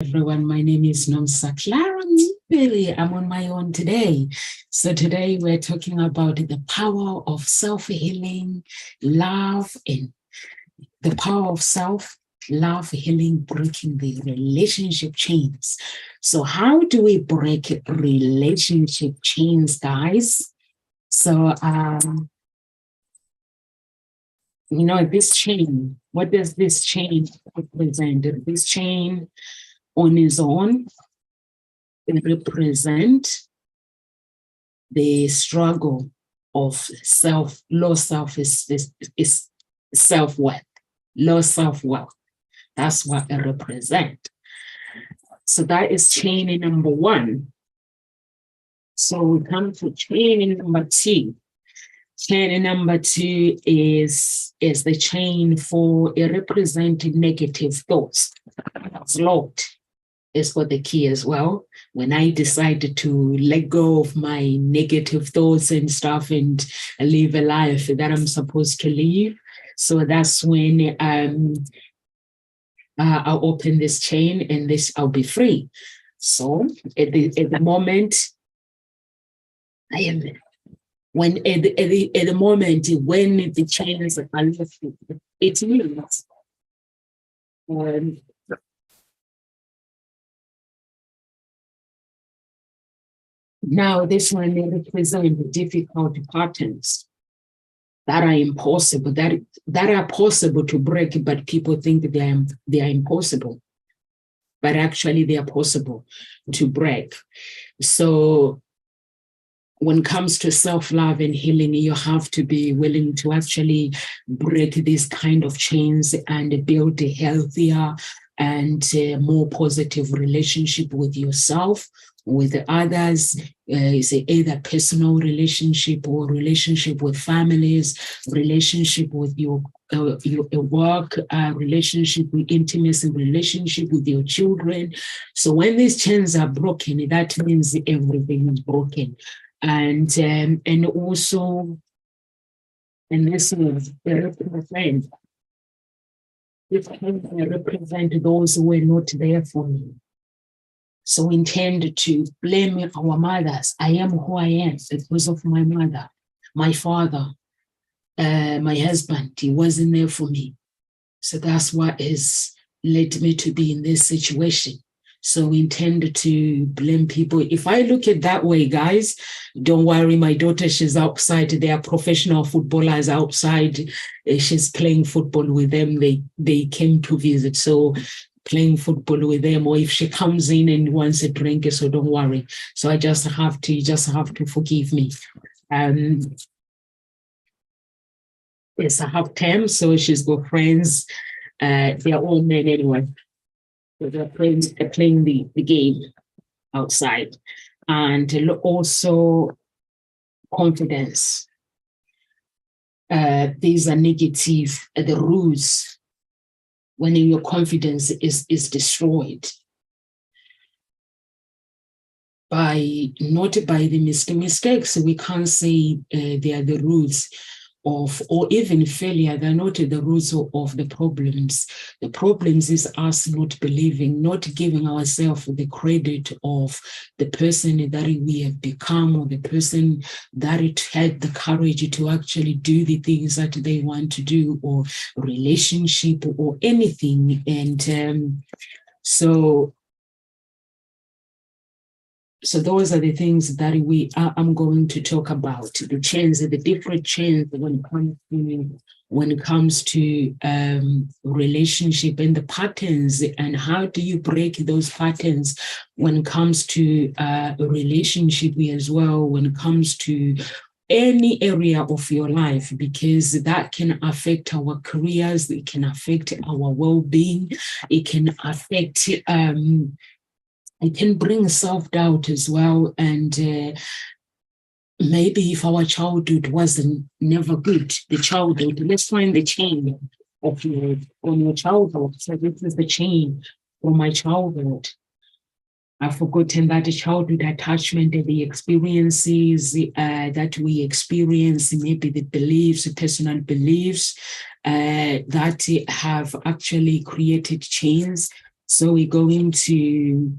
Everyone, my name is Nomsa Clara Mipili. I'm on my own today. So today we're talking about the power of self-healing, love, and the power of self-love, healing, breaking the relationship chains. So how do we break relationship chains, guys? So, this chain, what does this chain represent? This chain on its own represent the struggle of low self-worth, low self-worth. That's what it represents. So that is chain number one. So we come to chain number two. Chain number two is the chain for a represented negative thoughts. That's locked. Is for the key as well. When I decided to let go of my negative thoughts and stuff and live a life that I'm supposed to live. So that's when I'll open this chain and I'll be free. So at the moment, I am when at the moment when the chains are lifted, it means now this one represents difficult patterns that are impossible, that are possible to break, but people think they are impossible. But actually they are possible to break. So when it comes to self-love and healing, you have to be willing to actually break these kind of chains and build a healthier and more positive relationship with yourself, with others. Is either personal relationship or relationship with families, relationship with your work, relationship with intimacy, relationship with your children. So when these chains are broken, that means everything is broken. And also, and this is represent those who were not there for me. So we intend to blame our mothers. I am who I am because of my mother, my father, my husband. He wasn't there for me. So that's what has led me to be in this situation. So we intend to blame people. If I look at that way, guys, don't worry. My daughter, she's outside. They are professional footballers outside. She's playing football with them. They came to visit. So playing football with them, or if she comes in and wants a drink, so don't worry. So you just have to forgive me. It's a half term, so she's got friends. They're all men anyway. So they're playing the game outside. And also confidence. These are negative, the roots when your confidence is destroyed not by the mistakes. We can't say they are the roots of, or even failure. They're not the roots of the problems. The problems is us not believing, not giving ourselves the credit of the person that we have become, or the person that it had the courage to actually do the things that they want to do, or relationship or anything. And so those are the things that I'm going to talk about, the chains, the different chains when it comes to relationship and the patterns, and how do you break those patterns when it comes to a relationship as well, when it comes to any area of your life, because that can affect our careers, it can affect our well-being, it can affect it can bring self-doubt as well. And maybe if our childhood wasn't never good, the childhood, let's find the chain of your childhood. So this is the chain from my childhood. I've forgotten that the childhood attachment and the experiences that we experience, maybe the beliefs, the personal beliefs that have actually created chains So we're going to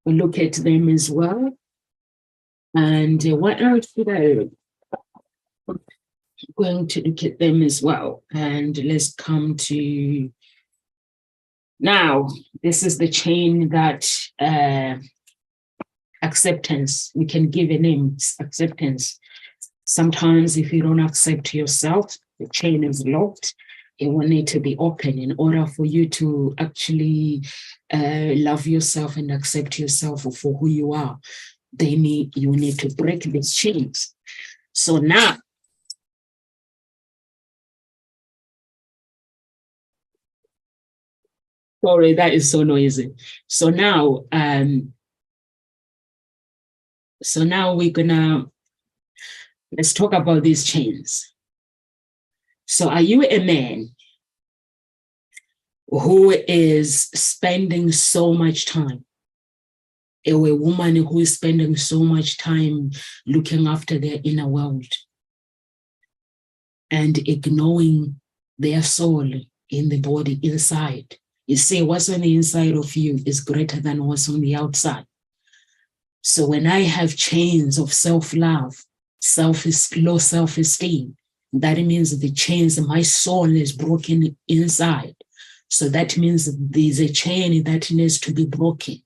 look at them as well. And what else should I? Going to look at them as well. And let's come to now. This is the chain that acceptance. We can give a name, acceptance. Sometimes if you don't accept yourself, the chain is locked. It will need to be open in order for you to actually love yourself and accept yourself for who you are. You need to break these chains. So now, sorry, that is so noisy. So now let's talk about these chains. So are you a man who is spending so much time, a woman who is spending so much time looking after their inner world and ignoring their soul in the body inside? You see, what's on the inside of you is greater than what's on the outside. So when I have chains of self-love, low self-esteem, that means the chains, my soul is broken inside. So that means there's a chain that needs to be broken.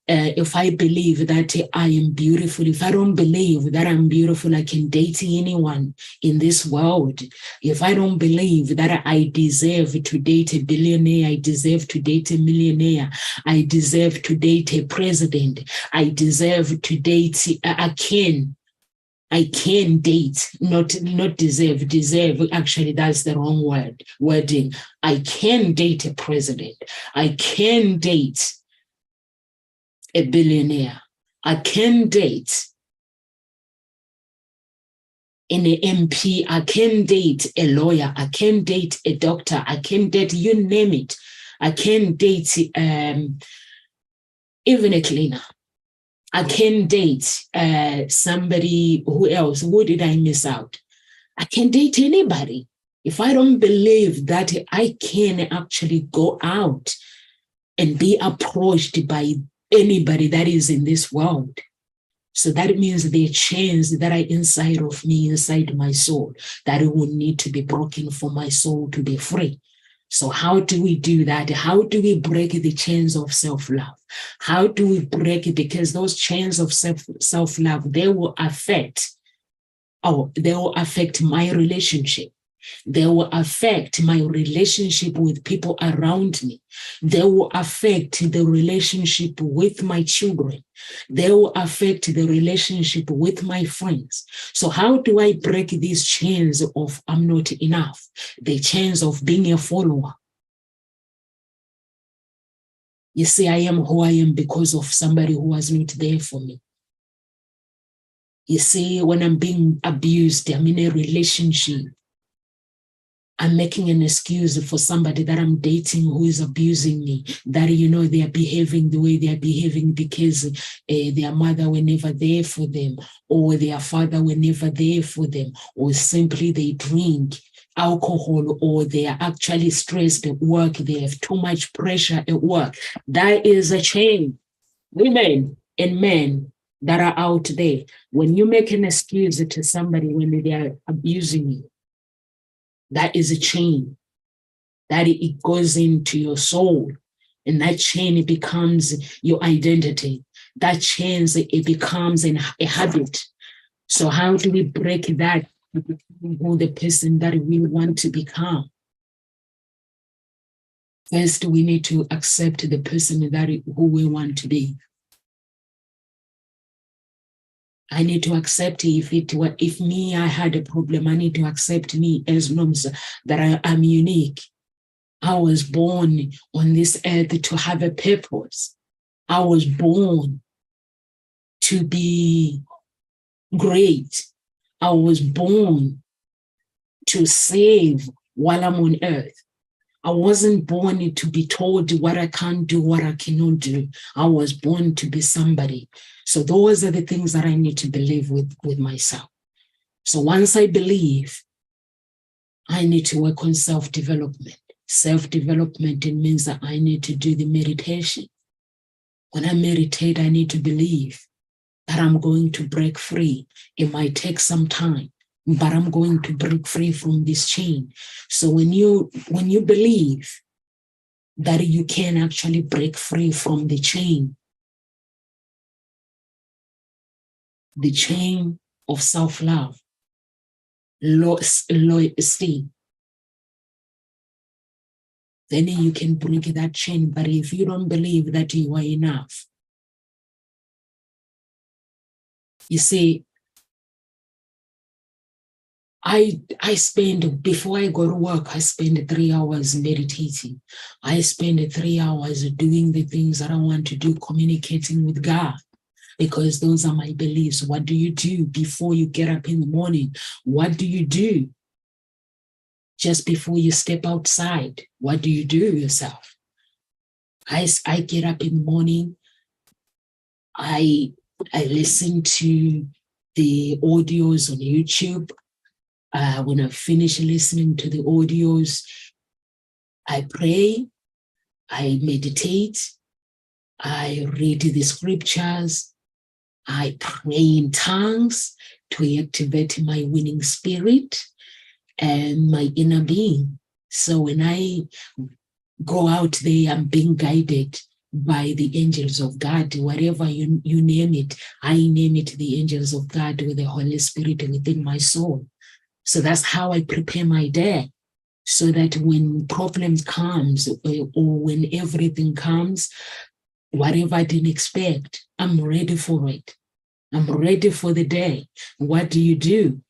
If I believe that I am beautiful, if I don't believe that I'm beautiful, I can date anyone in this world. If I don't believe that I deserve to date a billionaire, I deserve to date a millionaire, I deserve to date a president, I deserve to date, I can date, not deserve. Actually, that's the wrong wording. I can date a president. I can date a billionaire. I can date an MP. I can date a lawyer. I can date a doctor. I can date, you name it. I can date even a cleaner. I can date somebody. Who else? Who did I miss out? I can date anybody. If I don't believe that I can actually go out and be approached by anybody that is in this world. So that means the chains that are inside of me, inside my soul, that it will need to be broken for my soul to be free. So how do we do that? How do we break the chains of self-love? How do we break it? Because those chains of self-love, they will affect my relationship. They will affect my relationship with people around me. They will affect the relationship with my children. They will affect the relationship with my friends. So how do I break these chains of I'm not enough? The chains of being a follower. You see, I am who I am because of somebody who was not there for me. You see, when I'm being abused, I'm in a relationship. I'm making an excuse for somebody that I'm dating who is abusing me, that, they are behaving the way they are behaving because their mother were never there for them, or their father were never there for them, or simply they drink alcohol, or they are actually stressed at work, they have too much pressure at work. That is a chain. Women and men that are out there, when you make an excuse to somebody when they are abusing you, that is a chain, that it goes into your soul, and that chain, it becomes your identity. That chain, it becomes a habit. So how do we break that to become who the person that we want to become? First, we need to accept the person who we want to be. I need to accept if me, I had a problem, I need to accept me as long as that I'm unique. I was born on this earth to have a purpose. I was born to be great. I was born to save while I'm on earth. I wasn't born to be told what I can't do, what I cannot do. I was born to be somebody. So those are the things that I need to believe with myself. So once I believe, I need to work on self-development. Self-development, it means that I need to do the meditation. When I meditate, I need to believe that I'm going to break free. It might take some time, but I'm going to break free from this chain. So when you believe that you can actually break free from the chain of self-love, low esteem, then you can break that chain. But if you don't believe that you are enough, you see, I spend, before I go to work, I spend 3 hours meditating. I spend 3 hours doing the things that I want to do, communicating with God, because those are my beliefs. What do you do before you get up in the morning? What do you do just before you step outside? What do you do yourself? I get up in the morning. I listen to the audios on YouTube. When I finish listening to the audios, I pray, I meditate, I read the scriptures, I pray in tongues to activate my winning spirit and my inner being. So when I go out there, I'm being guided by the angels of God, whatever you name it. I name it the angels of God with the Holy Spirit within my soul. So that's how I prepare my day, so that when problems comes or when everything comes, whatever I didn't expect, I'm ready for it. I'm ready for the day. What do you do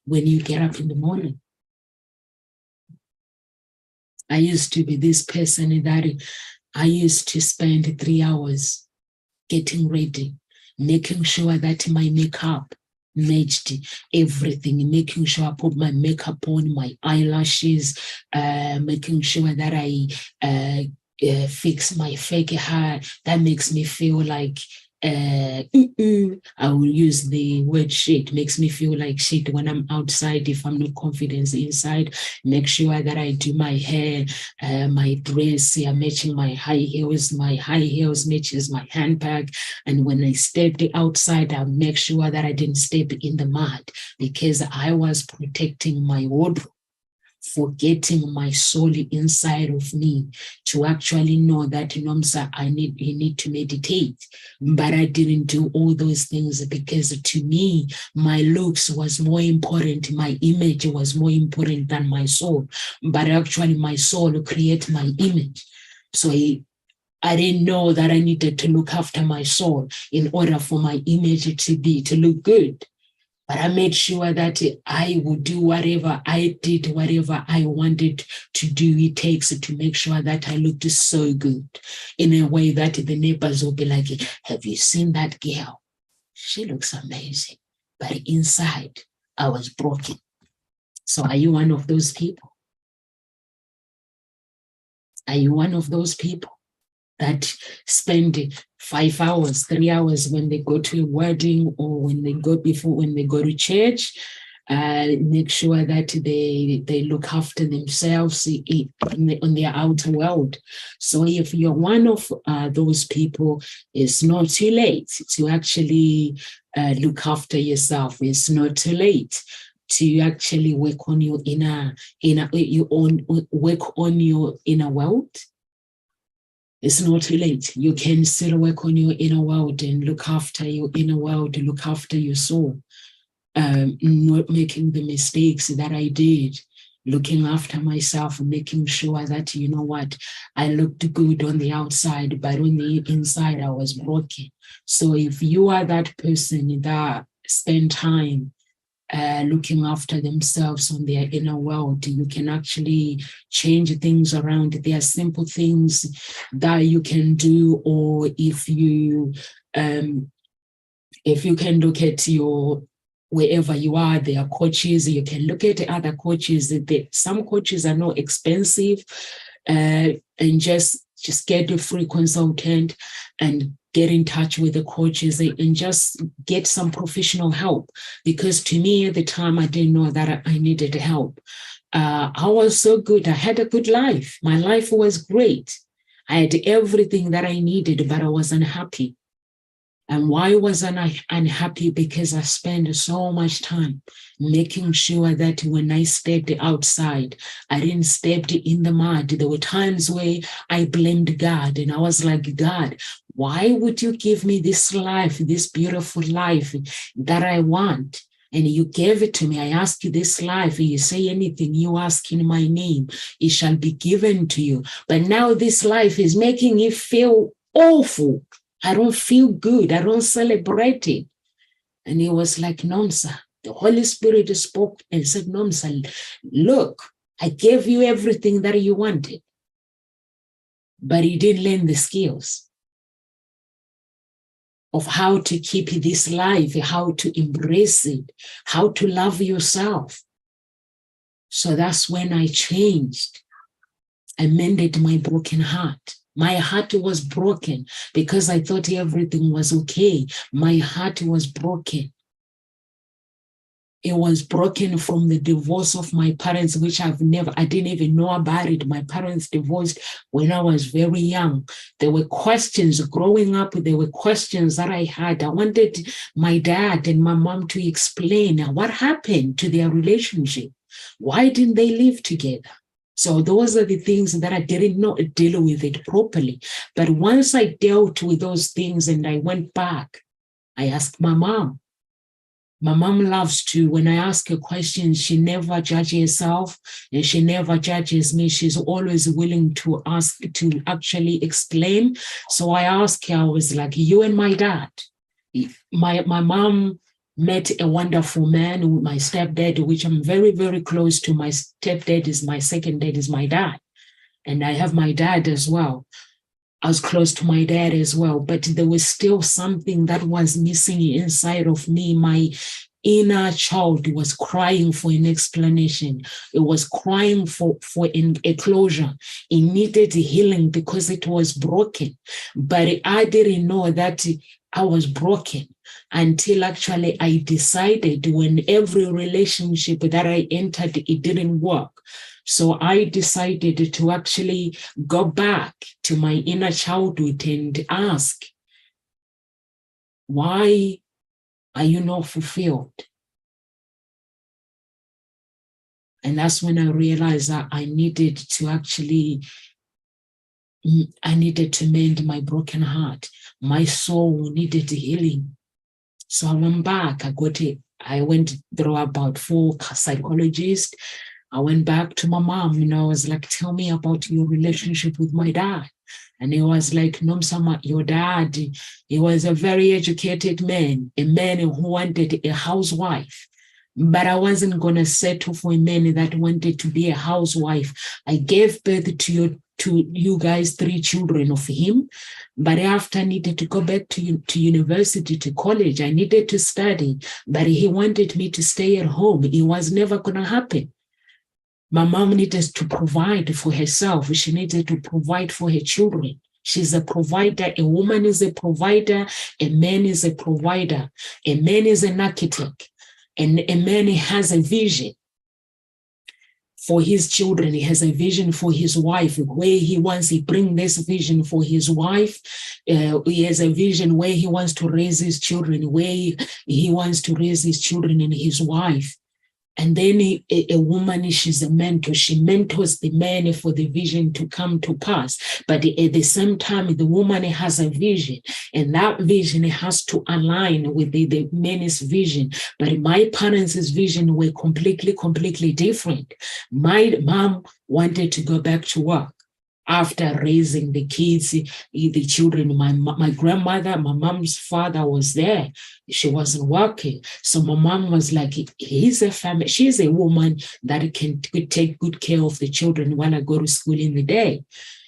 when you get up in the morning? I used to be this person that I used to spend 3 hours getting ready, making sure that my makeup matched everything, making sure I put my makeup on, my eyelashes, making sure that I fix my fake hair. That makes me feel like I will use the word shit, makes me feel like shit when I'm outside. If I'm not confident inside, make sure that I do my hair, my dress, matching my high heels matches my handbag. And when I stepped outside, I'll make sure that I didn't step in the mud, because I was protecting my wardrobe, forgetting my soul inside of me, to actually know that, Nomsa, you need to meditate. But I didn't do all those things, because to me, my looks was more important, my image was more important than my soul. But actually my soul created my image. So I didn't know that I needed to look after my soul in order for my image to look good. But I made sure that I would do whatever I did, whatever I wanted to do. It takes to make sure that I looked so good, in a way that the neighbors will be like, have you seen that girl? She looks amazing. But inside, I was broken. So are you one of those people? Are you one of those people that spend 5 hours, 3 hours when they go to a wedding, or when they go to church, make sure that they look after themselves on their outer world? So if you're one of those people, it's not too late to actually look after yourself. It's not too late to actually work on your work on your inner world. It's not too late. You can still work on your inner world and look after your inner world, look after your soul. Not making the mistakes that I did, looking after myself, making sure that, you know what, I looked good on the outside, but on the inside, I was broken. So if you are that person that spend time looking after themselves on their inner world, you can actually change things around. There are simple things that you can do, or if you can look at your, wherever you are, there are coaches. You can look at other coaches. Some coaches are not expensive, and just get a free consultant and get in touch with the coaches and just get some professional help. Because to me at the time, I didn't know that I needed help. I was so good. I had a good life. My life was great. I had everything that I needed, but I was unhappy. And why was I unhappy? Because I spent so much time making sure that when I stepped outside, I didn't step in the mud. There were times where I blamed God, and I was like, God, why would you give me this life, this beautiful life that I want? And you gave it to me. I ask you this life, and you say anything you ask in my name, it shall be given to you. But now this life is making you feel awful. I don't feel good. I don't celebrate it. And he was like, Nomsa. The Holy Spirit spoke and said, Nomsa, look, I gave you everything that you wanted, but you didn't learn the skills of how to keep this life, how to embrace it, how to love yourself. So that's when I changed. I mended my broken heart. My heart was broken because I thought everything was okay. My heart was broken. It was broken from the divorce of my parents, which I didn't even know about it. My parents divorced when I was very young. There were questions growing up. There were questions that I had. I wanted my dad and my mom to explain what happened to their relationship. Why didn't they live together? So those are the things that I didn't know deal with it properly. But once I dealt with those things and I went back, I asked my mom. My mom loves to, when I ask her questions, she never judges herself and she never judges me. She's always willing to ask, to actually explain. So I asked her, I was like, you and my dad. My mom met a wonderful man, my stepdad, which I'm very, very close to. My stepdad is my second dad, is my dad. And I have my dad as well. I was close to my dad as well, but there was still something that was missing inside of me. My inner child was crying for an explanation. It was crying for a closure. It needed healing because it was broken. But I didn't know that I was broken until actually I decided, when every relationship that I entered, it didn't work. So I decided to actually go back to my inner childhood and ask, why are you not fulfilled? And that's when I realized that I needed to mend my broken heart. My soul needed healing. So I went back. I went through about 4 psychologists. I went back to my mom, I was like, tell me about your relationship with my dad. And he was like, Nomsama, your dad, he was a very educated man, a man who wanted a housewife. But I wasn't going to settle for a man that wanted to be a housewife. I gave birth to you guys 3 children of him. But after I needed to go back to university, to college, I needed to study. But he wanted me to stay at home. It was never going to happen. My mom needed to provide for herself. She needed to provide for her children. She's a provider. A woman is a provider. A man is a provider. A man is an architect. And a man has a vision for his children. He has a vision for his wife, where he bring this vision for his wife. He has a vision where he wants to raise his children, where he wants to raise his children and his wife. And then a woman, she's a mentor. She mentors the man for the vision to come to pass. But at the same time, the woman has a vision, and that vision has to align with the man's vision. But my parents' vision were completely different. My mom wanted to go back to work. After raising the kids, the children, my grandmother, my mom's father was there. She wasn't working. So my mom was like, she's a woman that could take good care of the children while I go to school in the day.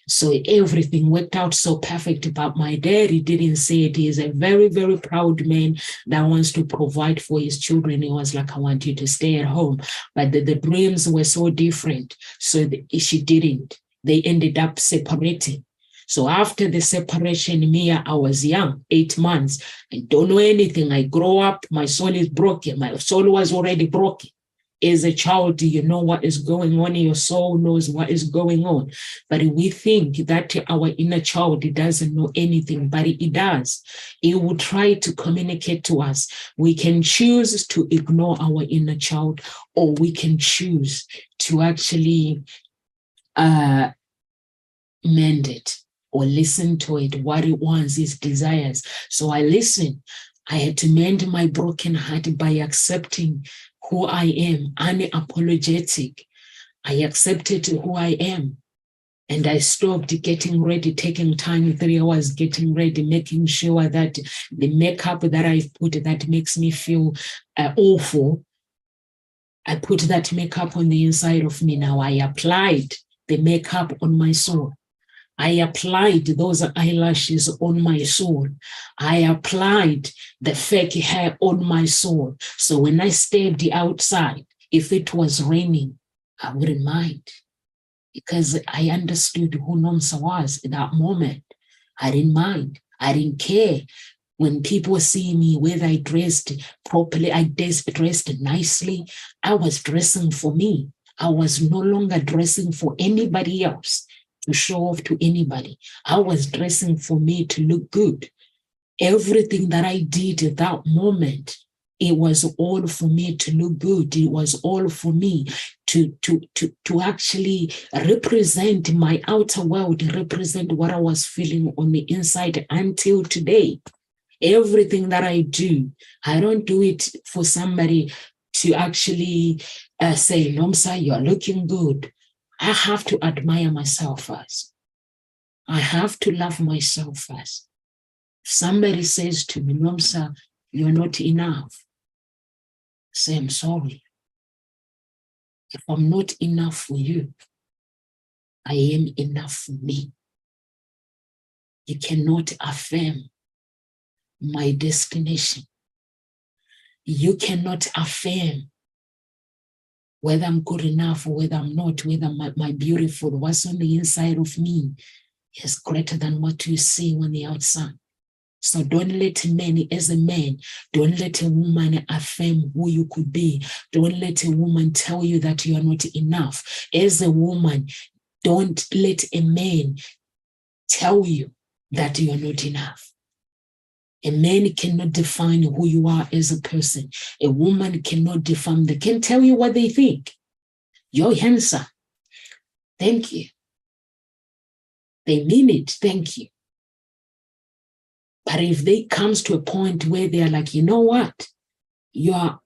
So everything worked out so perfect. But my dad, he didn't say it. He is a very, very proud man that wants to provide for his children. He was like, I want you to stay at home. But the dreams were so different. So she didn't. They ended up separating. So after the separation, I was young, 8 months. I don't know anything. I grow up, my soul is broken. My soul was already broken. As a child, you know what is going on. Your soul knows what is going on. But we think that our inner child doesn't know anything, but it does. It will try to communicate to us. We can choose to ignore our inner child, or we can choose to actually mend it or listen to it, what it wants, its desires. So I listened. I had to mend my broken heart by accepting who I am, unapologetic. I accepted who I am. And I stopped getting ready, taking time, 3 hours getting ready, making sure that the makeup that I put that makes me feel awful, I put that makeup on the inside of me now. I applied the makeup on my soul. I applied those eyelashes on my soul. I applied the fake hair on my soul. So when I stepped outside, if it was raining, I wouldn't mind, because I understood who Nomsa was in that moment. I didn't mind. I didn't care. When people see me, whether I dressed properly, I dressed nicely, I was dressing for me. I was no longer dressing for anybody else, to show off to anybody. I was dressing for me to look good. Everything that I did at that moment, it was all for me to look good. It was all for me to actually represent my outer world, represent what I was feeling on the inside until today. Everything that I do, I don't do it for somebody to actually say, Nomsa, you're looking good. I have to admire myself first. I have to love myself first. If somebody says to me, Nomsa, you're not enough, say, I'm sorry. If I'm not enough for you, I am enough for me. You cannot affirm my destination. You cannot affirm whether I'm good enough or whether I'm not, whether my beautiful, what's on the inside of me is greater than what you see on the outside. So don't let men, as a man, don't let a woman affirm who you could be. Don't let a woman tell you that you are not enough. As a woman, don't let a man tell you that you are not enough. A man cannot define who you are as a person. A woman cannot define, they can tell you what they think. You're handsome. Thank you. They mean it. Thank you. But if they comes to a point where they're like, you know what? You're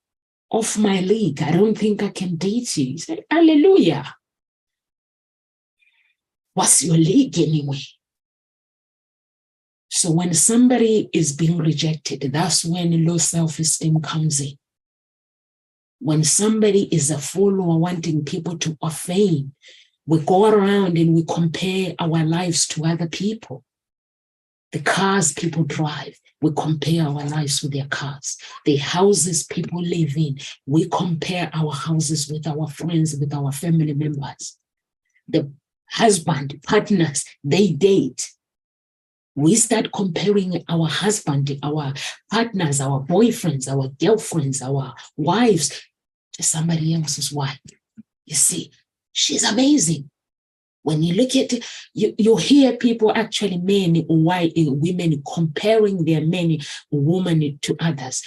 off my league. I don't think I can date you. You say, hallelujah. What's your league anyway? So when somebody is being rejected, that's when low self-esteem comes in. When somebody is a follower wanting people to affirm, we go around and we compare our lives to other people. The cars people drive, we compare our lives with their cars. The houses people live in, we compare our houses with our friends, with our family members. The husband, partners, they date. We start comparing our husband, our partners, our boyfriends, our girlfriends, our wives to somebody else's wife. You see, she's amazing. When you look at it, you hear people actually, men, women comparing their men, women to others.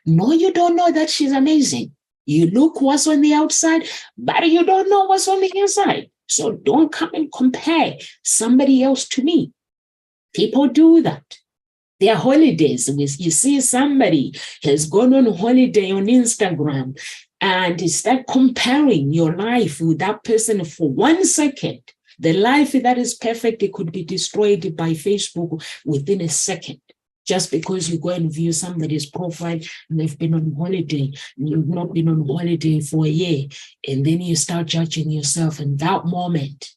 No, you don't know that she's amazing. You look what's on the outside, but you don't know what's on the inside. So don't come and compare somebody else to me. People do that. Their holidays, you see somebody has gone on holiday on Instagram and start comparing your life with that person for 1 second. The life that is perfect, it could be destroyed by Facebook within a second. Just because you go and view somebody's profile and they've been on holiday and you've not been on holiday for a year, and then you start judging yourself. In that moment,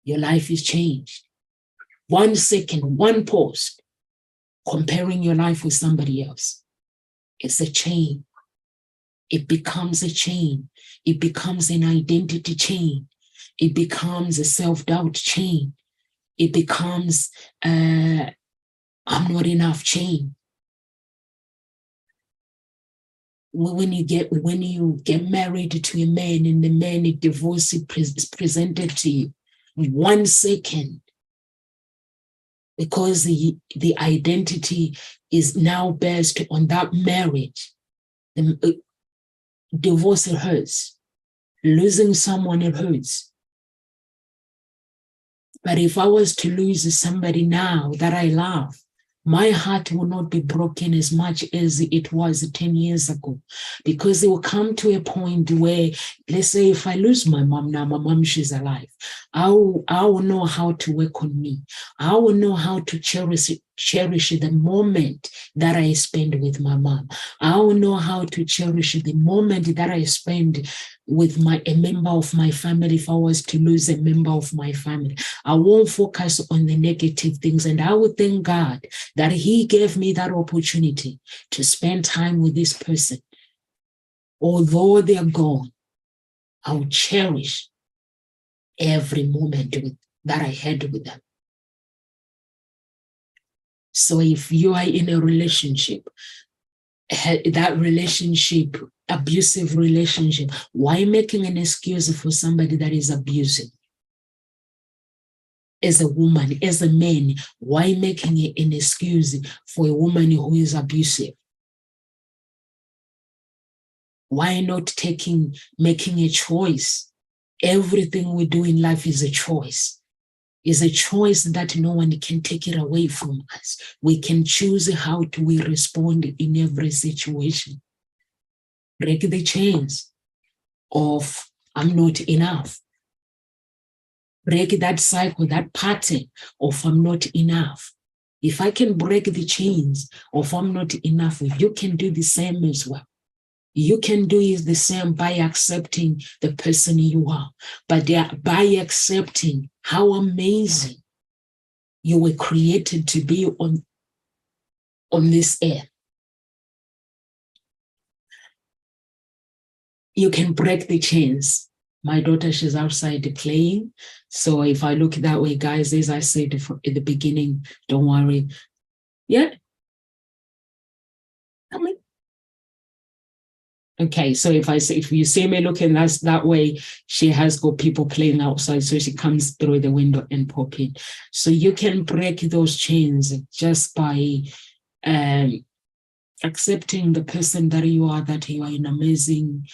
your life is changed. 1 second, one post, comparing your life with somebody else. It's a chain. It becomes a chain. It becomes an identity chain. It becomes a self-doubt chain. it becomes I'm not enough chain. When you get married to a man and the man is divorce is presented to you 1 second, because the identity is now based on that marriage. The divorce, it hurts. Losing someone, it hurts. But if I was to lose somebody now that I love, my heart will not be broken as much as it was 10 years ago, because it will come to a point where, let's say if I lose my mom now, my mom, she's alive, I will know how to work on me. I will know how to cherish the moment that I spend with my mom. I will know how to cherish the moment that I spend with a member of my family. If I was to lose a member of my family, I won't focus on the negative things, and I would thank God that He gave me that opportunity to spend time with this person. Although they're gone, I will cherish every moment that I had with them. So if you are in a relationship, that relationship, abusive relationship, why making an excuse for somebody that is abusive? As a woman, as a man, why making an excuse for a woman who is abusive? Why not making a choice? Everything we do in life is a choice. Is a choice that no one can take it away from us. We can choose how we respond in every situation. Break the chains of I'm not enough. Break that cycle, that pattern of I'm not enough. If I can break the chains of I'm not enough, you can do the same as well. You can do is the same by accepting the person you are, but by accepting how amazing you were created to be on this earth. You can break the chains. My daughter, she's outside playing. So if I look that way, guys, as I said at the beginning, don't worry. Yeah. Come in. Okay, so if you see me looking that way, she has got people playing outside, so she comes through the window and pop in. So you can break those chains just by accepting the person that you are an amazing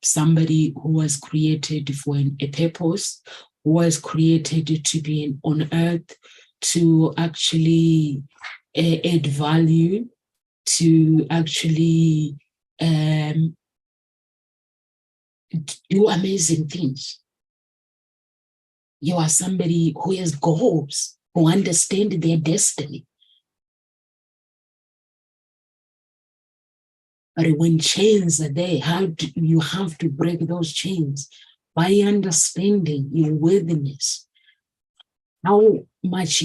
somebody who was created for a purpose, who was created to be on earth, to actually add value, to actually do amazing things. You are somebody who has goals, who understand their destiny. But when chains are there, you have to break those chains by understanding your worthiness. How much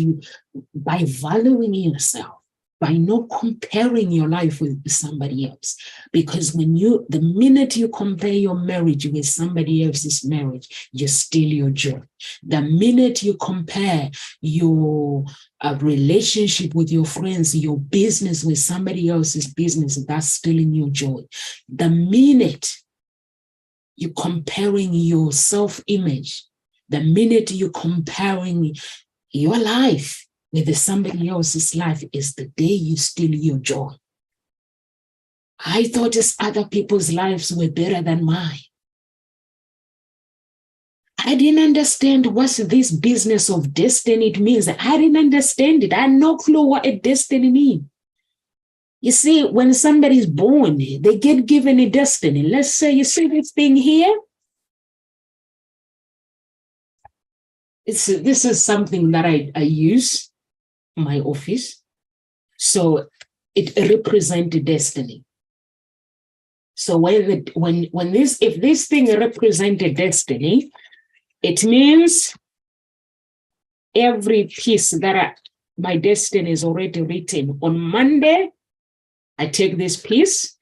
by valuing yourself, by not comparing your life with somebody else. Because the minute you compare your marriage with somebody else's marriage, you steal your joy. The minute you compare your relationship with your friends, your business with somebody else's business, that's stealing your joy. The minute you're comparing your self-image, the minute you're comparing your life with somebody else's life, is the day you steal your joy. I thought other people's lives were better than mine. I didn't understand what this business of destiny means. I didn't understand it. I had no clue what a destiny means. You see, when somebody's born, they get given a destiny. Let's say, you see this thing here? This is something that I use in my office. So it represents destiny. So if this thing represents destiny, it means every piece that my destiny is already written. On Monday, I take this piece.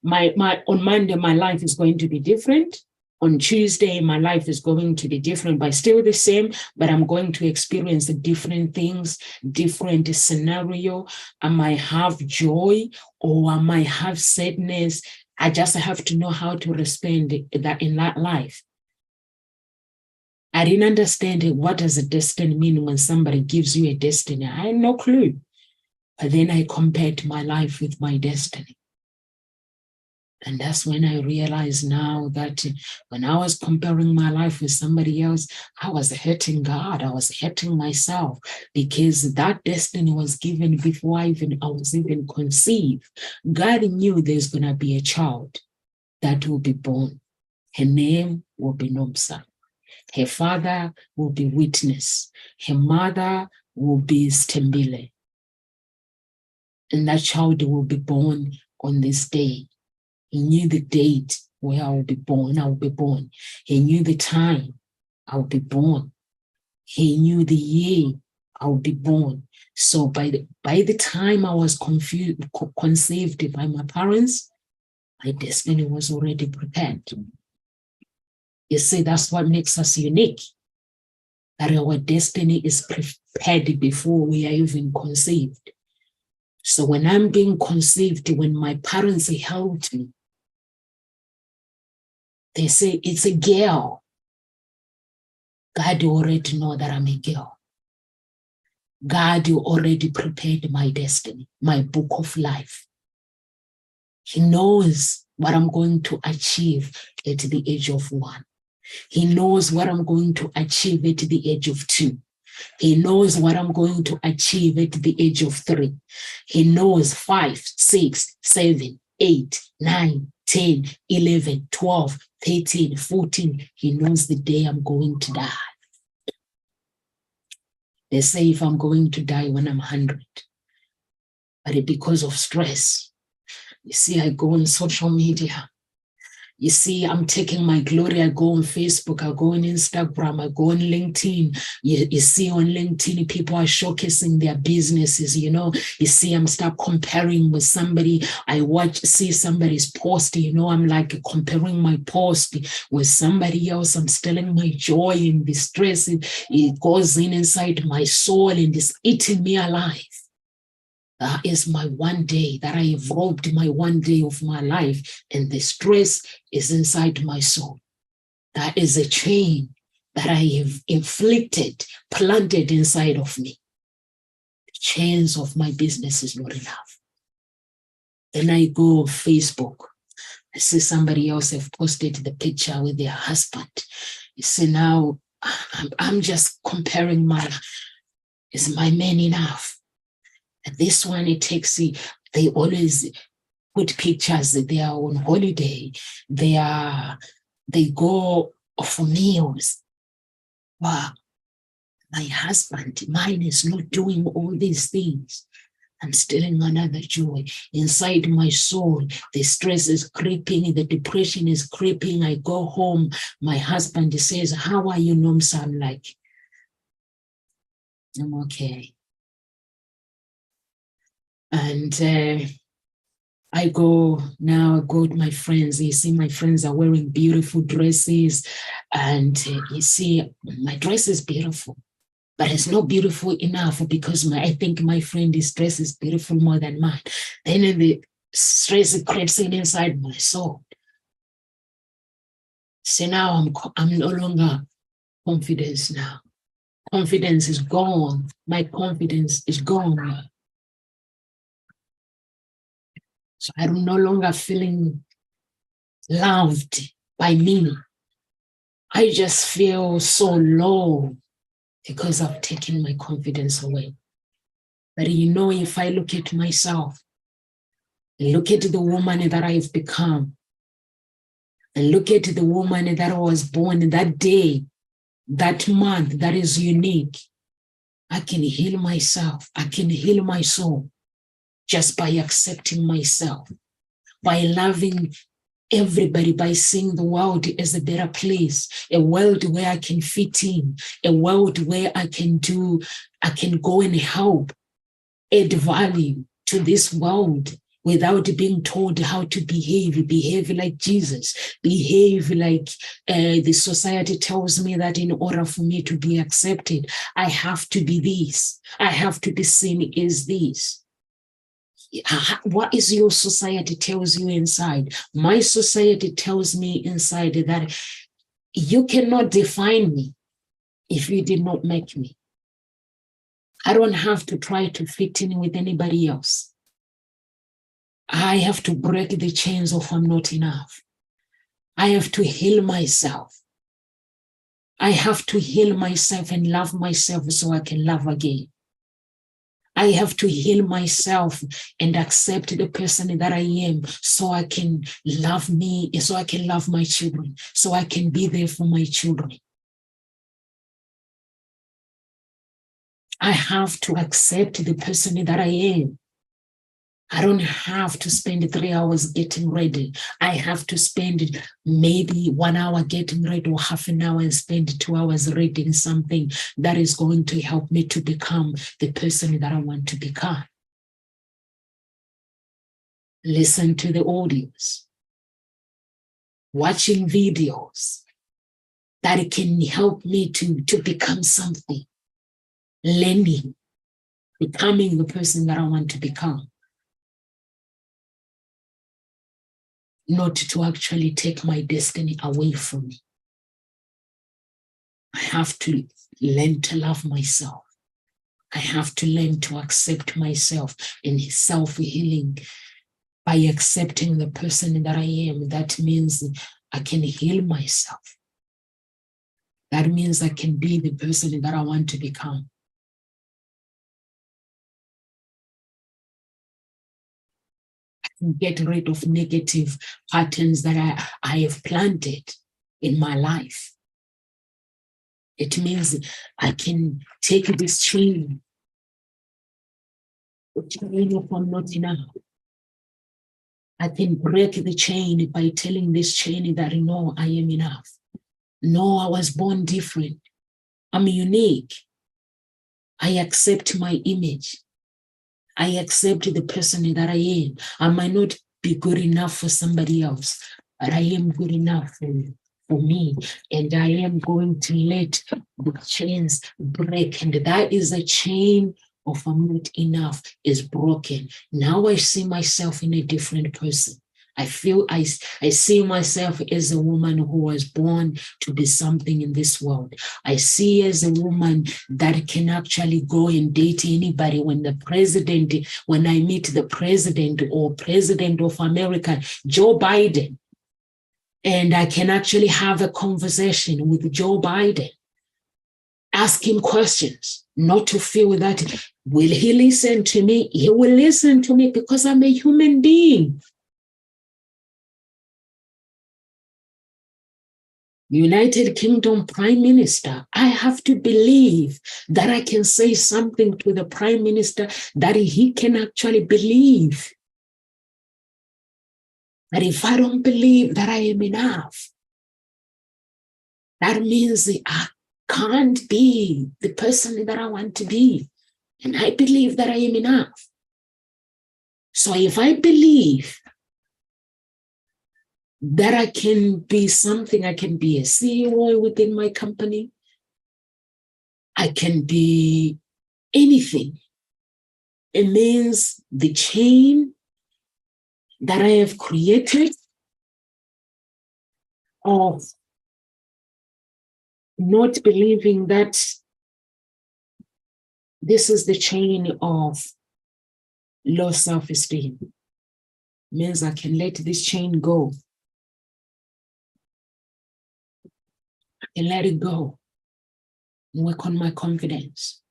On Monday, my life is going to be different. On Tuesday, my life is going to be different, but still the same, but I'm going to experience different things, different scenario. I might have joy or I might have sadness. I just have to know how to respond that in that life. I didn't understand what does a destiny mean when somebody gives you a destiny. I had no clue. But then I compared my life with my destiny. And that's when I realized now that when I was comparing my life with somebody else, I was hurting God. I was hurting myself because that destiny was given before I was even conceived. God knew there's going to be a child that will be born. Her name will be Nomsa. Her father will be Witness. Her mother will be Stembile. And that child will be born on this day. He knew the date where I will be born. I will be born. He knew the time I will be born. He knew the year I will be born. So by the time I was conceived by my parents, my destiny was already prepared. You see, that's what makes us unique. That our destiny is prepared before we are even conceived. So when I'm being conceived, when my parents held me, they say, it's a girl. God already know that I'm a girl. God already prepared my destiny, my book of life. He knows what I'm going to achieve at the age of 1. He knows what I'm going to achieve at the age of 2. He knows what I'm going to achieve at the age of 3. He knows 5, 6, 7, 8, 9, 10, 11, 12, 13, 14. He knows the day I'm going to die. They say if I'm going to die when I'm 100, but because of stress, you see, I go on social media. You see, I'm taking my glory. I go on Facebook, I go on Instagram, I go on LinkedIn. You see on LinkedIn, people are showcasing their businesses, You see, I'm start comparing with somebody. I see somebody's post, I'm like comparing my post with somebody else. I'm stealing my joy and the stress. It goes inside my soul and it's eating me alive. That is my one day, that I have robbed my one day of my life, and the stress is inside my soul. That is a chain that I have inflicted, planted inside of me. The chains of my business is not enough. Then I go on Facebook. I see somebody else have posted the picture with their husband. You see, now I'm just comparing is my man enough? This one, they always put pictures. They are on holiday. They go for meals. Wow, my husband, mine is not doing all these things. I'm stealing another joy. Inside my soul, the stress is creeping, the depression is creeping. I go home, my husband says, how are you, Nomsa? I'm like, I'm okay. And I go with my friends. You see, my friends are wearing beautiful dresses. And you see, my dress is beautiful. But it's not beautiful enough because I think my friend's dress is beautiful more than mine. Then the stress creeps inside my soul. So now I'm no longer confident now. Confidence is gone. My confidence is gone. So I'm no longer feeling loved by me. I just feel so low because I've taken my confidence away. But if I look at myself, and look at the woman that I've become, and look at the woman that I was born that day, that month, that is unique, I can heal myself. I can heal my soul just by accepting myself, by loving everybody, by seeing the world as a better place, a world where I can fit in, a world where I can go and help, add value to this world without being told how to behave like Jesus, behave like the society tells me that in order for me to be accepted, I have to be this, I have to be seen as this. What is your society tells you inside? My society tells me inside that you cannot define me if you did not make me. I don't have to try to fit in with anybody else. I have to break the chains of I'm not enough. I have to heal myself. I have to heal myself and love myself so I can love again. I have to heal myself and accept the person that I am so I can love me, so I can love my children, so I can be there for my children. I have to accept the person that I am. I don't have to spend 3 hours getting ready. I have to spend maybe 1 hour getting ready or half an hour and spend 2 hours reading something that is going to help me to become the person that I want to become. Listen to the audios, watching videos that can help me to become something, learning, becoming the person that I want to become. Not to actually take my destiny away from me. I have to learn to love myself. I have to learn to accept myself in self-healing. By accepting the person that I am, that means I can heal myself. That means I can be the person that I want to become. I can get rid of negative patterns that I have planted in my life. It means I can take this chain if I'm not enough. I can break the chain by telling this chain that no, I am enough. No, I was born different. I'm unique. I accept my image. I accept the person that I am. I might not be good enough for somebody else, but I am good enough for me. And I am going to let the chains break. And that is a chain of I'm not enough is broken. Now I see myself in a different person. I see myself as a woman who was born to be something in this world. I see as a woman that can actually go and date anybody when I meet the president or president of America, Joe Biden, and I can actually have a conversation with Joe Biden, ask him questions, not to feel that, will he listen to me? He will listen to me because I'm a human being. United Kingdom Prime Minister, I have to believe that I can say something to the Prime Minister that he can actually believe. But if I don't believe that I am enough, that means I can't be the person that I want to be. And I believe that I am enough. So if I believe that I can be something, I can be a CEO within my company, I can be anything. It means the chain that I have created of not believing that this is the chain of low self-esteem. Means I can let this chain go. I can let it go and work on my confidence.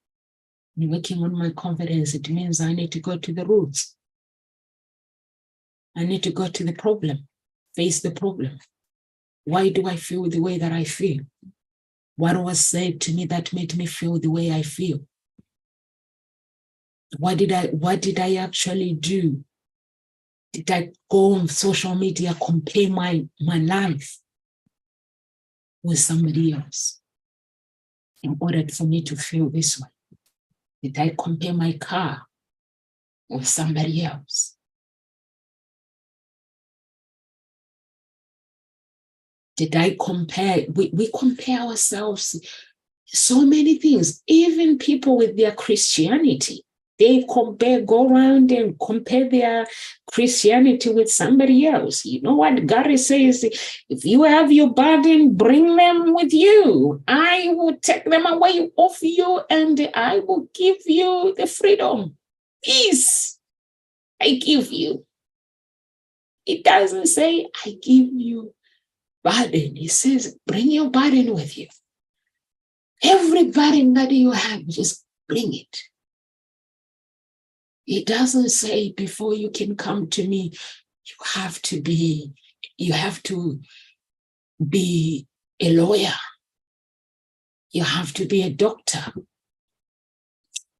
And working on my confidence, it means I need to go to the roots. I need to go to the problem, face the problem. Why do I feel the way that I feel? What was said to me that made me feel the way I feel? What did I actually do? Did I go on social media, compare my life with somebody else in order for me to feel this way? Did I compare my car with somebody else? Did I compare? We compare ourselves so many things, even people with their Christianity. They go around and compare their Christianity with somebody else. You know what Gary says? If you have your burden, bring them with you. I will take them away off you and I will give you the freedom. Peace, I give you. It doesn't say, I give you burden. It says, bring your burden with you. Every burden that you have, just bring it. It doesn't say before you can come to me, you have to be a lawyer. You have to be a doctor.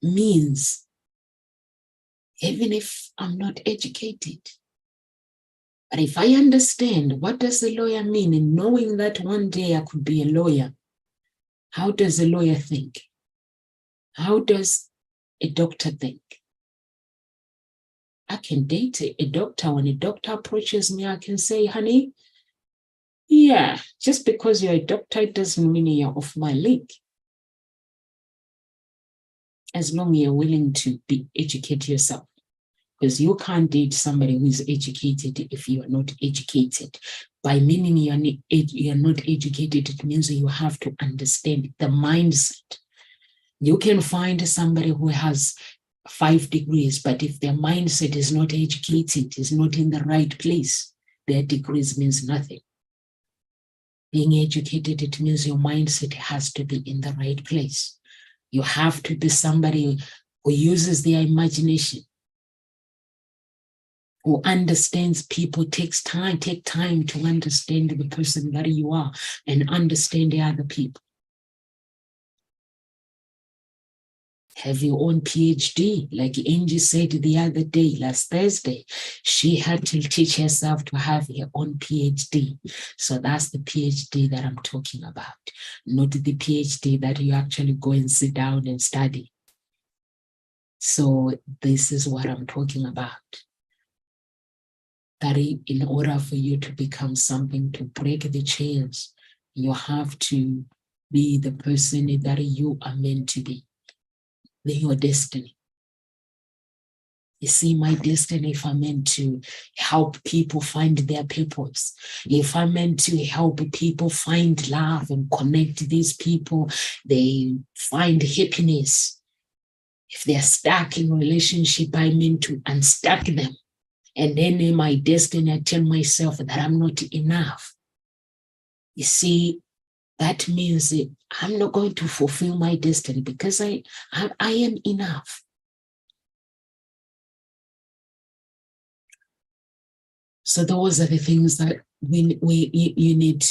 Means, even if I'm not educated, but if I understand what does a lawyer mean, and knowing that one day I could be a lawyer, how does a lawyer think? How does a doctor think? I can date a doctor. When a doctor approaches me, I can say, honey, yeah, just because you're a doctor, it doesn't mean you're off my league. As long as you're willing to educate yourself. Because you can't date somebody who is educated if you are not educated. By meaning you're not educated, it means you have to understand the mindset. You can find somebody who has 5 degrees, but if their mindset is not educated, is not in the right place, their degrees means nothing. Being educated, it means your mindset has to be in the right place. You have to be somebody who uses their imagination, who understands people, take time to understand the person that you are and understand the other people. Have your own PhD, like Angie said the other day, last Thursday. She had to teach herself to have her own PhD. So that's the PhD that I'm talking about, not the PhD that you actually go and sit down and study. So this is what I'm talking about. That in order for you to become something, to break the chains, you have to be the person that you are meant to be. Your destiny. You see, my destiny, if I'm meant to help people find their purpose, if I'm meant to help people find love and connect these people, they find happiness. If they're stuck in a relationship, I'm meant to unstuck them. And then in my destiny, I tell myself that I'm not enough. You see, that means that I'm not going to fulfill my destiny because I am enough. So those are the things that you need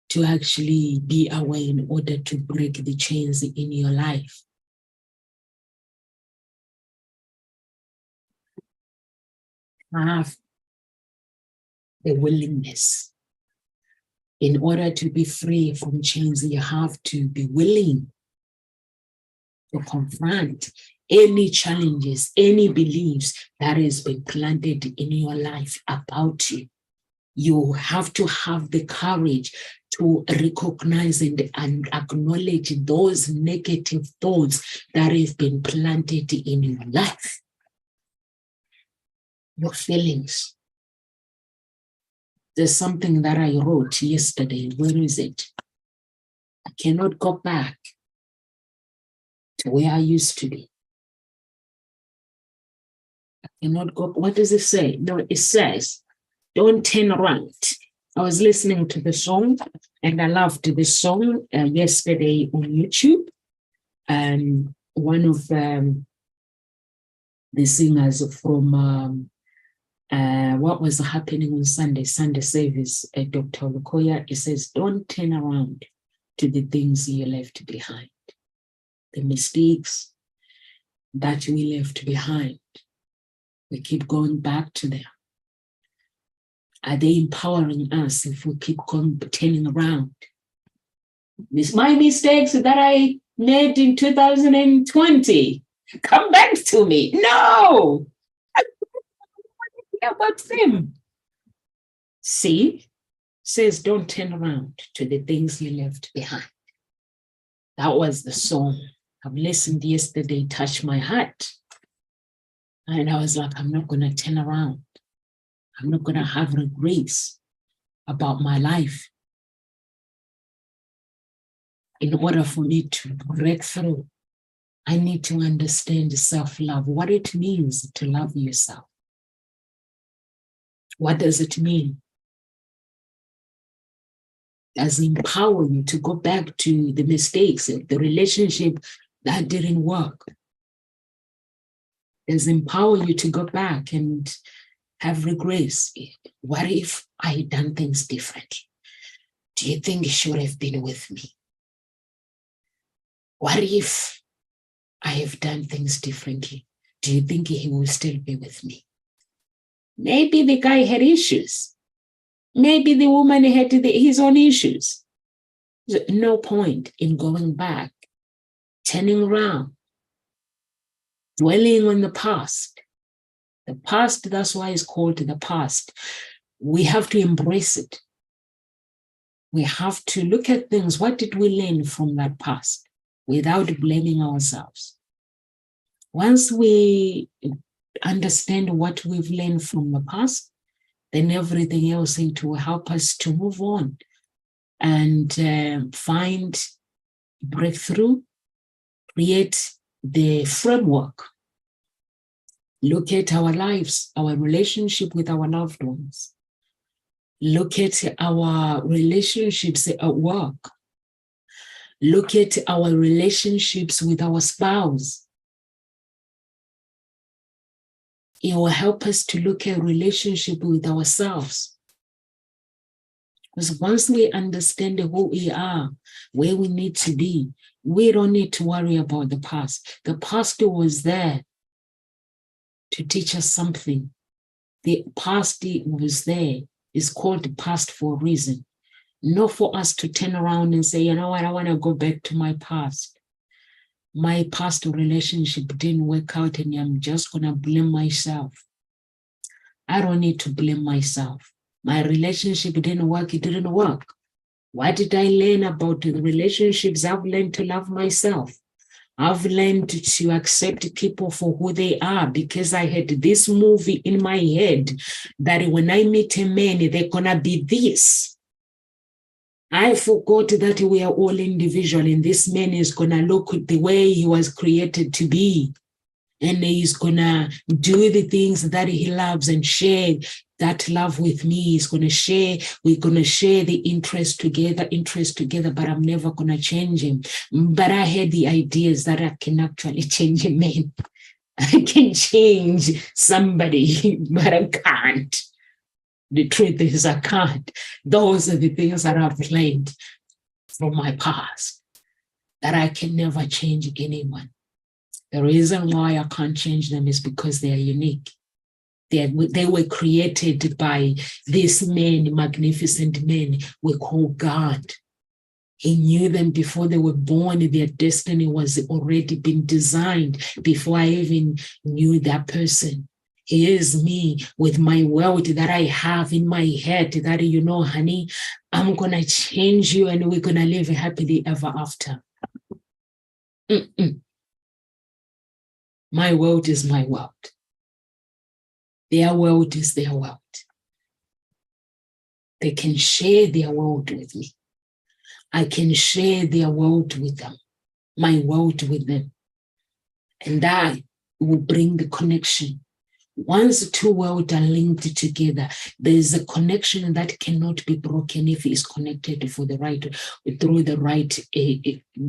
to actually be aware in order to break the chains in your life. Have the willingness. In order to be free from chains, you have to be willing to confront any challenges, any beliefs that has been planted in your life about you. You have to have the courage to recognize and acknowledge those negative thoughts that have been planted in your life. Your feelings. There's something that I wrote yesterday. Where is it? I cannot go back to where I used to be. I cannot go. What does it say? No, it says, don't turn around. I was listening to the song and I loved the song yesterday on YouTube. And one of the singers from what was happening on Sunday service, Dr. Lukoya, it says, don't turn around to the things you left behind. The mistakes that we left behind. We keep going back to them. Are they empowering us if we keep turning around? My mistakes that I made in 2020, come back to me. No! I don't care about them. See? says, don't turn around to the things you left behind. That was the song. I've listened yesterday, touched my heart. And I was like, I'm not going to turn around. I'm not going to have regrets about my life. In order for me to break through, I need to understand self-love, what it means to love yourself. What does it mean? Does it empower you to go back to the mistakes, the relationship that didn't work? Does it empower you to go back and have regrets? What if I had done things differently? Do you think he should have been with me? What if I have done things differently? Do you think he will still be with me? Maybe the guy had issues. Maybe the woman had his own issues. There's no point in going back, turning around, dwelling on the past. The past, that's why it's called the past. We have to embrace it. We have to look at things. What did we learn from that past without blaming ourselves? Once we understand what we've learned from the past, then everything else will help us to move on and find breakthrough, create the framework. Look at our lives, our relationship with our loved ones. Look at our relationships at work. Look at our relationships with our spouse. It will help us to look at relationship with ourselves. Because once we understand who we are, where we need to be, we don't need to worry about the past. The past was there to teach us something. The past was there. It's called the past for a reason. Not for us to turn around and say, you know what, I want to go back to my past. My past relationship didn't work out and I'm just going to blame myself. I don't need to blame myself. My relationship didn't work, it didn't work. What did I learn about the relationships? I've learned to love myself. I've learned to accept people for who they are because I had this movie in my head that when I meet a man, they're going to be this. I forgot that we are all individual and this man is going to look the way he was created to be. And he's going to do the things that he loves and share that love with me. He's going to share, we're going to share the interest together, but I'm never going to change him. But I had the ideas that I can actually change a man. I can change somebody, but I can't. The truth is I can't. Those are the things that I've learned from my past, that I can never change anyone. The reason why I can't change them is because they are unique. They were created by this man, magnificent man we call God. He knew them before they were born. Their destiny was already been designed before I even knew that person. Here's me with my wealth that I have in my head that, you know, honey, I'm going to change you and we're going to live happily ever after. My wealth is my wealth. Their wealth is their wealth. They can share their wealth with me. I can share their wealth with them, my wealth with them. And that will bring the connection. Once the two worlds are linked together, there is a connection that cannot be broken if it's connected through the right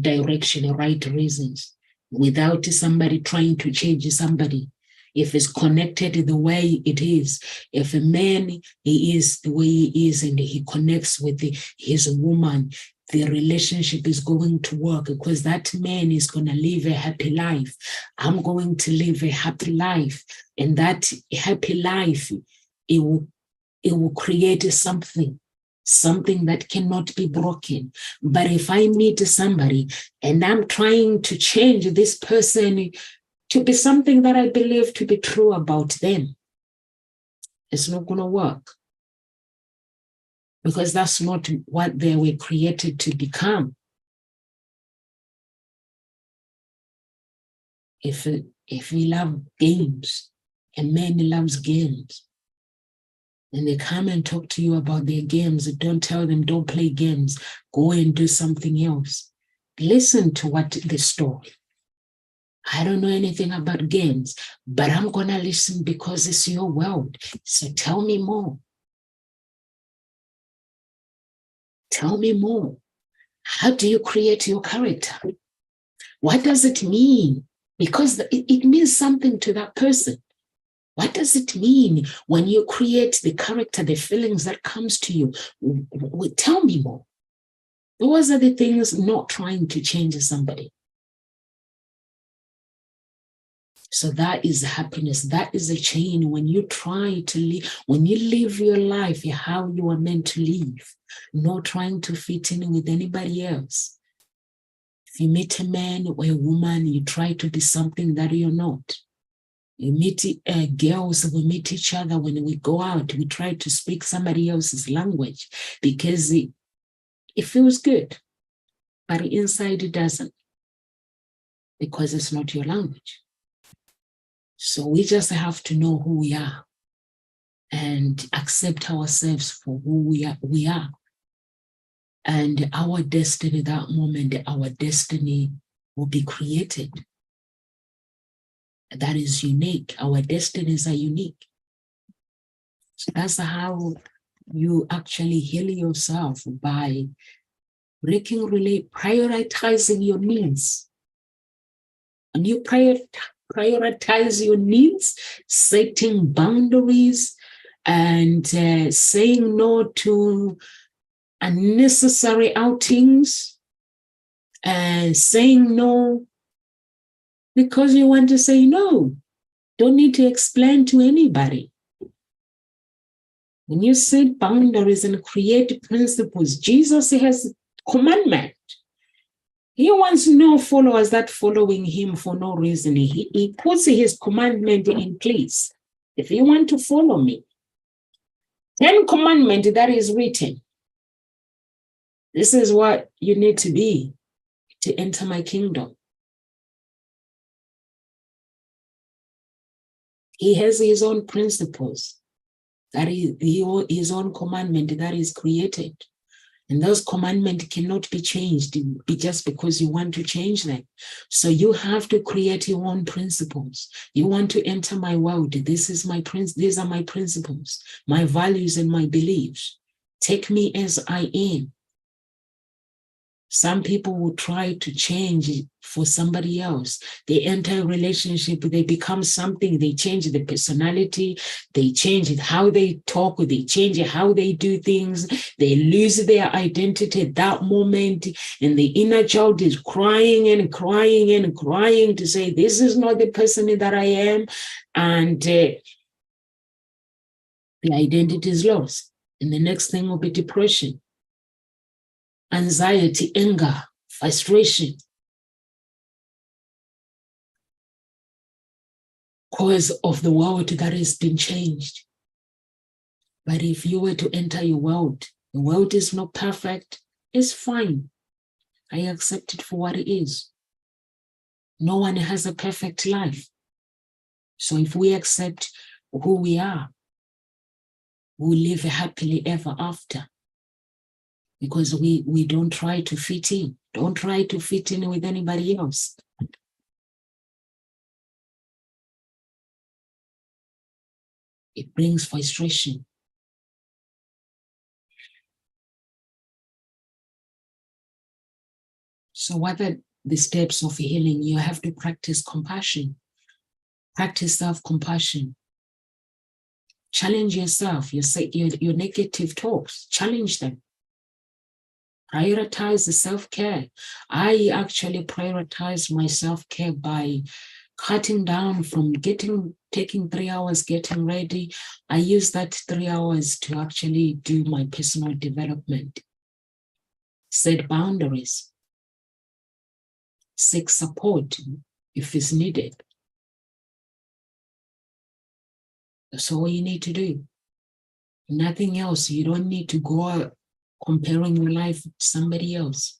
direction, the right reasons, without somebody trying to change somebody. If it's connected the way it is, if a man, he is the way he is and he connects with his woman, the relationship is going to work because that man is going to live a happy life. I'm going to live a happy life. And that happy life, it will create something that cannot be broken. But if I meet somebody and I'm trying to change this person to be something that I believe to be true about them, it's not going to work. because that's not what they were created to become. If we love games, and man loves games, and they come and talk to you about their games, don't tell them, don't play games, go and do something else. Listen to what the story. I don't know anything about games, but I'm going to listen because it's your world. So tell me more. Tell me more. How do you create your character? What does it mean? Because it means something to that person. What does it mean when you create the character, the feelings that comes to you? Tell me more. Those are the things, not trying to change somebody. So that is happiness. That is a change when you try to live, when you live your life how you are meant to live, not trying to fit in with anybody else. If you meet a man or a woman, you try to be something that you're not. You meet girls, we meet each other when we go out, we try to speak somebody else's language because it feels good, but inside it doesn't, because it's not your language. So we just have to know who we are and accept ourselves for who we are. And our destiny, that moment, our destiny will be created. That is unique. Our destinies are unique. So that's how you actually heal yourself, by prioritizing your needs. And you prioritize your needs, setting boundaries, and saying no to unnecessary outings, and saying no because you want to say no. Don't need to explain to anybody. When you set boundaries and create principles, Jesus has commandment. He wants no followers that following him for no reason. He puts his commandment in place. If you want to follow me, 10 commandment that is written. This is what you need to be to enter my kingdom. He has his own principles, that is his own commandment that is created. And those commandments cannot be changed just because you want to change them. So you have to create your own principles. You want to enter my world. These are my principles, my values and my beliefs. Take me as I am. Some people will try to change for somebody else. They enter a relationship, they become something, they change the personality, they change how they talk, they change how they do things, they lose their identity at that moment, and the inner child is crying and crying and crying to say, this is not the person that I am, and the identity is lost. And the next thing will be depression, anxiety, anger, frustration, cause of the world that has been changed. But if you were to enter your world, the world is not perfect, it's fine. I accept it for what it is. No one has a perfect life. So if we accept who we are, we'll live happily ever after. Because we don't try to fit in. Don't try to fit in with anybody else. It brings frustration. So what are the steps of healing? You have to practice compassion. Practice self-compassion. Challenge yourself, your negative talks, challenge them. Prioritize the self-care. I actually prioritize my self-care by cutting down from taking 3 hours getting ready. I use that 3 hours to actually do my personal development. Set boundaries. Seek support if it's needed. That's all you need to do. Nothing else. You don't need to go comparing your life with somebody else.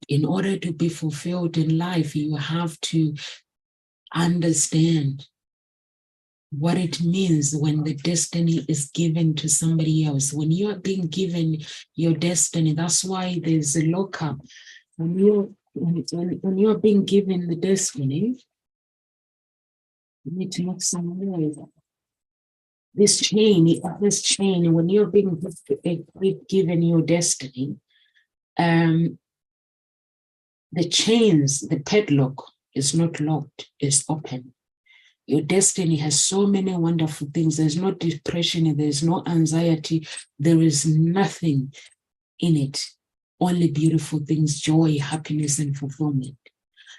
In order to be fulfilled in life, you have to understand what it means when the destiny is given to somebody else. When you are being given your destiny, that's why there's a lockup. When you're being given the destiny, you need to look somewhere. This chain, when you're being given your destiny, the chains, the padlock is not locked, it's open. Your destiny has so many wonderful things. There's no depression, there's no anxiety, there is nothing in it. Only beautiful things, joy, happiness, and fulfillment.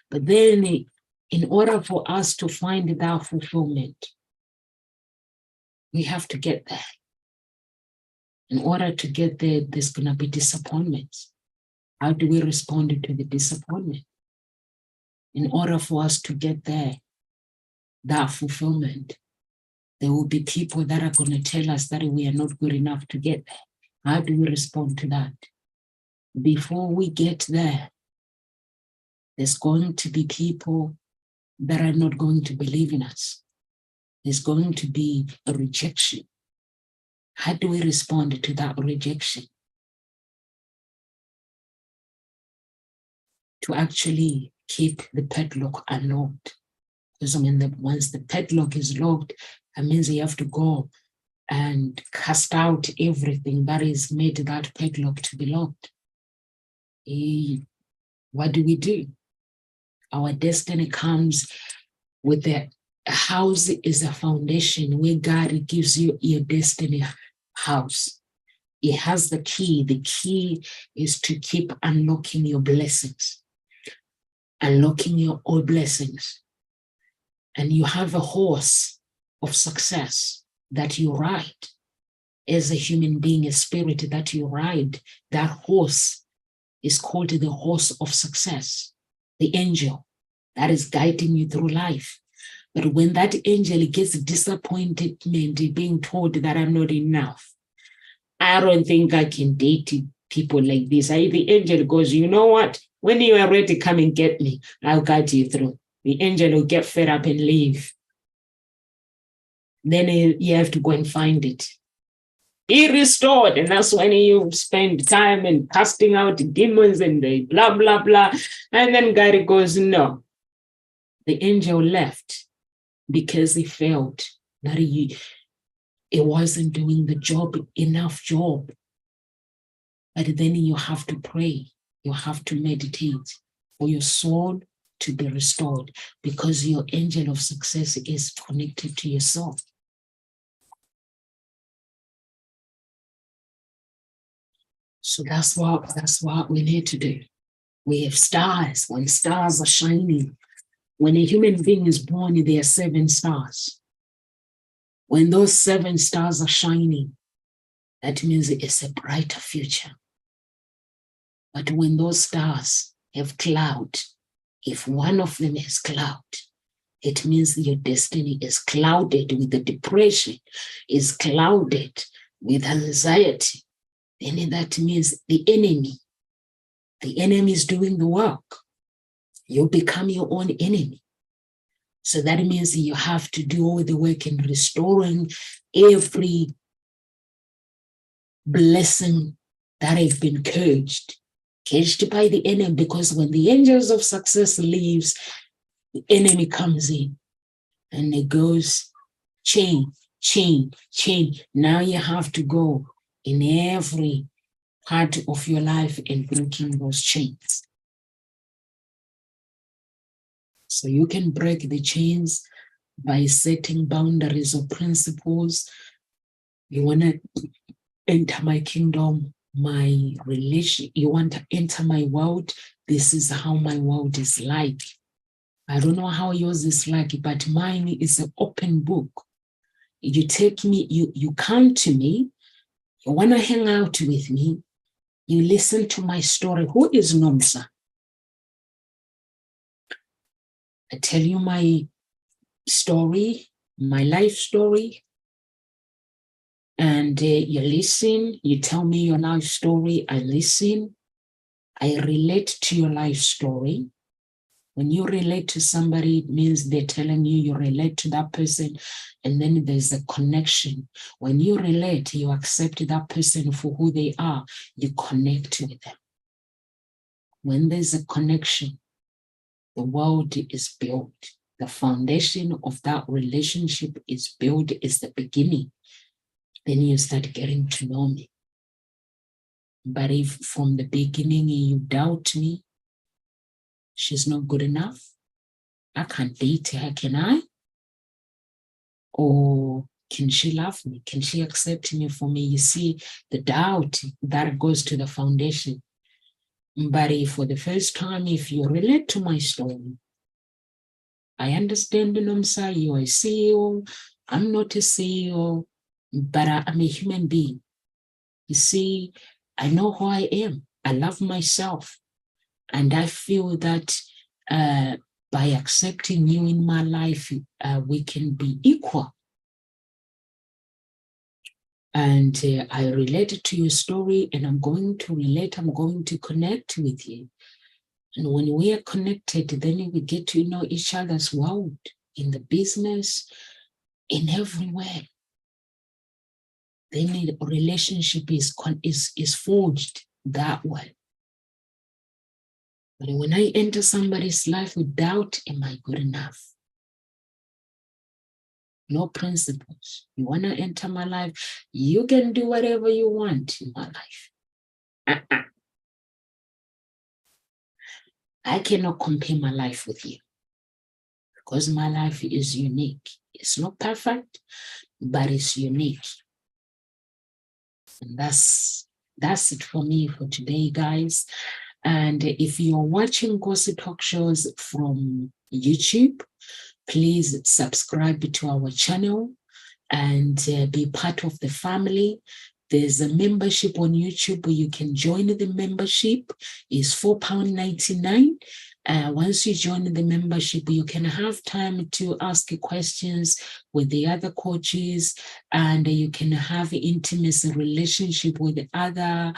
But then, in order for us to find that fulfillment, we have to get there. In order to get there, there's going to be disappointments. How do we respond to the disappointment? In order for us to get there, that fulfillment, there will be people that are going to tell us that we are not good enough to get there. How do we respond to that? Before we get there, there's going to be people that are not going to believe in us. There's going to be a rejection. How do we respond to that rejection? To actually keep the padlock unlocked. Because once the padlock is locked, that means you have to go and cast out everything that is made that padlock to be locked. What do? Our destiny comes with a house is a foundation where God gives you your destiny house. It has the key. The key is to keep unlocking your blessings, unlocking your old blessings. And you have a horse of success that you ride. As a human being, a spirit that you ride, that horse is called the horse of success, the angel that is guiding you through life. But when that angel gets disappointed, being told that I'm not enough, I don't think I can date people like this. The angel goes, you know what? When you are ready, come and get me. I'll guide you through. The angel will get fed up and leave. Then you have to go and find it. He restored, and that's when you spend time and casting out demons and the blah, blah, blah. And then God goes, no. The angel left because he felt that it wasn't doing the job, enough job. But then you have to pray. You have to meditate for your soul to be restored, because your angel of success is connected to your soul. So that's what we need to do. We have stars. When stars are shining, when a human being is born, there are 7 stars. When those 7 stars are shining, that means it's a brighter future. But when those stars have cloud, if one of them has cloud, it means your destiny is clouded with the depression, is clouded with anxiety. And that means the enemy is doing the work. You become your own enemy. So that means you have to do all the work in restoring every blessing that have been caged by the enemy, because when the angels of success leaves, the enemy comes in and it goes chain. Now you have to go in every part of your life and breaking those chains. So you can break the chains by setting boundaries or principles. You want to enter my kingdom, my relation, you want to enter my world. This is how my world is like. I don't know how yours is like, but mine is an open book. You take me, you come to me, you want to hang out with me, you listen to my story. Who is Nomsa? I tell you my story, my life story, And you listen, you tell me your life story, I listen, I relate to your life story. When you relate to somebody, it means they're telling you relate to that person, and then there's a connection. When you relate, you accept that person for who they are, you connect with them. When there's a connection, the world is built. The foundation of that relationship is built, is the beginning. Then you start getting to know me. But if from the beginning you doubt me, she's not good enough, I can't date her, can I? Or can she love me? Can she accept me for me? You see, the doubt that goes to the foundation. But if for the first time, if you relate to my story, I understand, Nomsa, you're a CEO, I'm not a CEO, but I'm a human being. You see, I know who I am. I love myself. And I feel that by accepting you in my life, we can be equal. And I related to your story, and I'm going to connect with you. And when we are connected, then we get to know each other's world, in the business, in everywhere. Then the relationship is forged that way. But when I enter somebody's life with doubt, am I good enough? No principles. You want to enter my life, you can do whatever you want in my life. I cannot compare my life with you, because my life is unique. It's not perfect, but it's unique. And that's it for me for today, guys. And if you're watching Gossip Talk shows from YouTube, please subscribe to our channel and be part of the family. There's a membership on YouTube where you can join the membership. It's £4.99. Once you join the membership, you can have time to ask questions with the other coaches, and you can have intimacy relationship with the other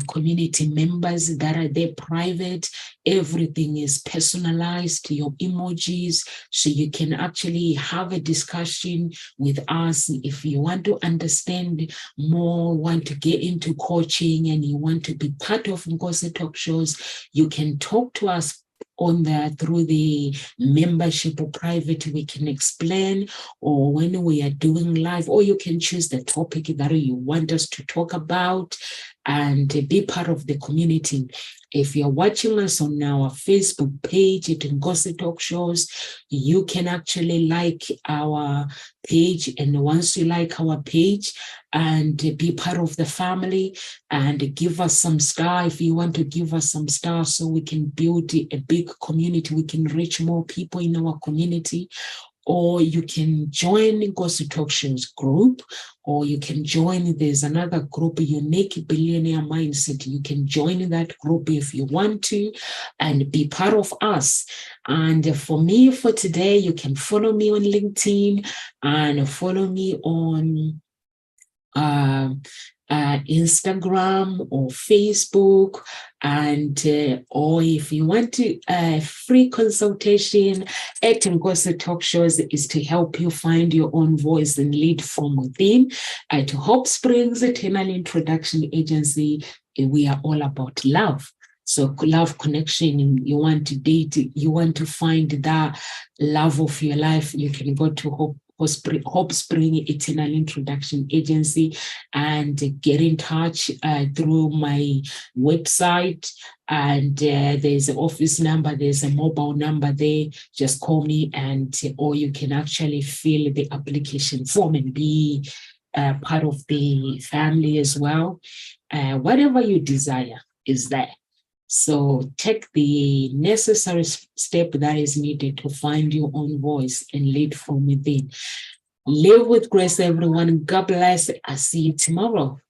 community members that are there private. Everything is personalized, your emojis, so you can actually have a discussion with us. If you want to understand more, want to get into coaching, and you want to be part of Ngozi Talk shows, you can talk to us through the membership or private. We can explain, or when we are doing live, or you can choose the topic that you want us to talk about and be part of the community. If you're watching us on our Facebook page at Ngozi Talk Shows, you can actually like our page. And once you like our page and be part of the family, and give us some star, if you want to give us some stars, so we can build a big community, we can reach more people in our community. Or you can join Ngozi Talk Shows group, or you can join, there's another group, Unique Billionaire Mindset. You can join that group if you want to and be part of us. And for me, for today, you can follow me on LinkedIn and follow me on Instagram or Facebook, and or if you want to free consultation at Ngozi Talk Shows is to help you find your own voice and lead from within. At Hope Springs Eternal Introduction Agency, we are all about love. So love connection, you want to date, you want to find that love of your life, you can go to Hope Spring Eternal Introduction Agency and get in touch through my website. And there's an office number, there's a mobile number there. Just call me, and or you can actually fill the application form and be part of the family as well. Whatever you desire is there. So take the necessary step that is needed to find your own voice and lead from within. Live with grace, everyone. God bless. I'll see you tomorrow.